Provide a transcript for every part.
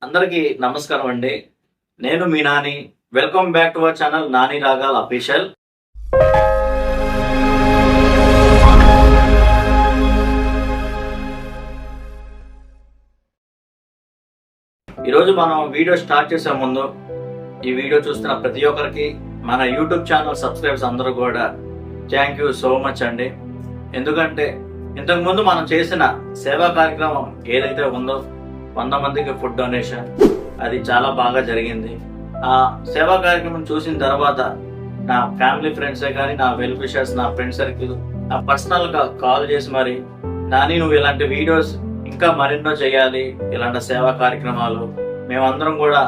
అందరికీ నమస్కారం అండి. నేను మీ Nani. Welcome back to our channel Nani Ragal official. ఈరోజు మనం వీడియో స్టార్ట్ చేసే ముందు ఈ వీడియో చూస్తున్న ప్రతి ఒక్కరికి మన యూట్యూబ్ ఛానల్ సబ్స్క్రైబర్స్ అందరూ కూడా థ్యాంక్ యూ సో మచ్ అండి. ఎందుకంటే ఇంతకుముందు మనం చేసిన సేవా కార్యక్రమం ఏదైతే ఉందో 100 మందికి ఫుడ్ డొనేషన్, అది చాలా బాగా జరిగింది. ఆ సేవా కార్యక్రమం చూసిన తర్వాత నా ఫ్యామిలీ ఫ్రెండ్సే కానీ, నా వెల్ విషర్స్, నా ఫ్రెండ్ సర్కిల్ నా పర్సనల్గా కాల్ చేసి మరి నాని నువ్వు ఇలాంటి వీడియోస్ ఇంకా మరెన్నో చేయాలి, ఇలాంటి సేవా కార్యక్రమాలు మేమందరం కూడా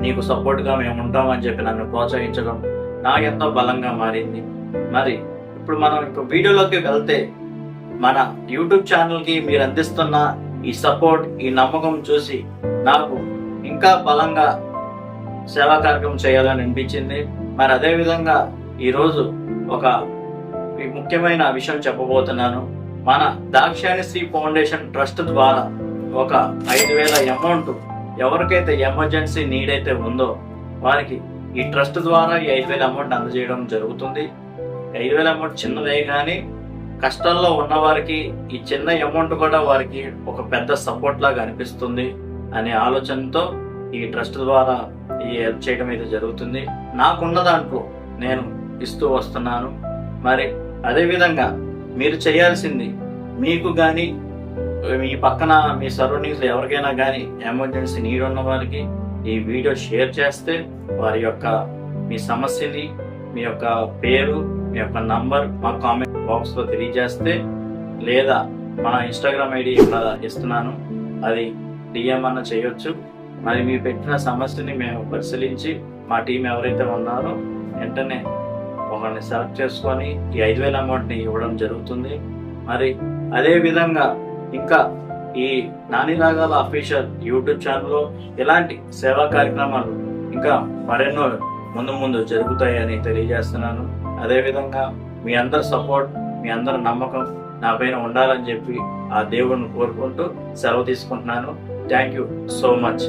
నీకు సపోర్ట్గా మేము ఉంటామని చెప్పి నన్ను ప్రోత్సహించడం నాకు ఎంతో బలంగా మారింది. మరి ఇప్పుడు మనం వీడియోలోకి వెళ్తే మన యూట్యూబ్ ఛానల్కి మీరు అందిస్తున్న ఈ సపోర్ట్, ఈ నమ్మకం చూసి నాకు ఇంకా బలంగా సేవా కార్యక్రమం చేయాలని అనిపించింది. మరి అదేవిధంగా ఈరోజు ఒక ముఖ్యమైన విషయం చెప్పబోతున్నాను. మన దాక్షాయణి ఫౌండేషన్ ట్రస్ట్ ద్వారా ఒక 5,000 అమౌంట్ ఎవరికైతే ఎమర్జెన్సీ నీడ్ అయితే ఉందో వారికి ఈ ట్రస్ట్ ద్వారా ఈ 5,000 అమౌంట్ అందజేయడం జరుగుతుంది. 5,000 అమౌంట్ చిన్నదే కానీ కష్టాల్లో ఉన్న వారికి ఈ చిన్న అమౌంట్ కూడా వారికి ఒక పెద్ద సపోర్ట్ లాగా అనిపిస్తుంది అనే ఆలోచనతో ఈ ట్రస్ట్ ద్వారా ఈ హెల్ప్ చేయడం అయితే జరుగుతుంది. నాకున్న దాంట్లో నేను ఇస్తూ వస్తున్నాను. మరి అదేవిధంగా మీరు చేయాల్సింది, మీకు కానీ మీ పక్కన మీ సరౌండింగ్స్లో ఎవరికైనా కానీ ఎమర్జెన్సీ నీడ్ ఉన్న వారికి ఈ వీడియో షేర్ చేస్తే వారి యొక్క మీ సమస్యని, మీ యొక్క పేరు, మీ యొక్క నంబర్ మా కామెంట్ బాక్స్లో తెలియజేస్తే, లేదా మన ఇన్స్టాగ్రామ్ ఐడి ఇక్కడ ఇస్తున్నాను, అది డిఎం అన్న చేయొచ్చు. మరి మీరు పెట్టిన సమస్యని మేము పరిశీలించి మా టీం ఎవరైతే ఉన్నారో వెంటనే ఒకరిని సెలెక్ట్ చేసుకొని ఈ 5,000 అమౌంట్ని ఇవ్వడం జరుగుతుంది. మరి అదే విధంగా ఇంకా ఈ నాని రాగాల అఫీషియల్ యూట్యూబ్ ఛానల్లో ఇలాంటి సేవా కార్యక్రమాలు ఇంకా మరెన్నో ముందు జరుగుతాయని తెలియజేస్తున్నాను. అదేవిధంగా మీ అందరి సపోర్ట్, మీ అందరి నమ్మకం నా పైన ఉండాలని చెప్పి ఆ దేవుడిని కోరుకుంటూ సెలవు తీసుకుంటున్నాను. Thank you so much.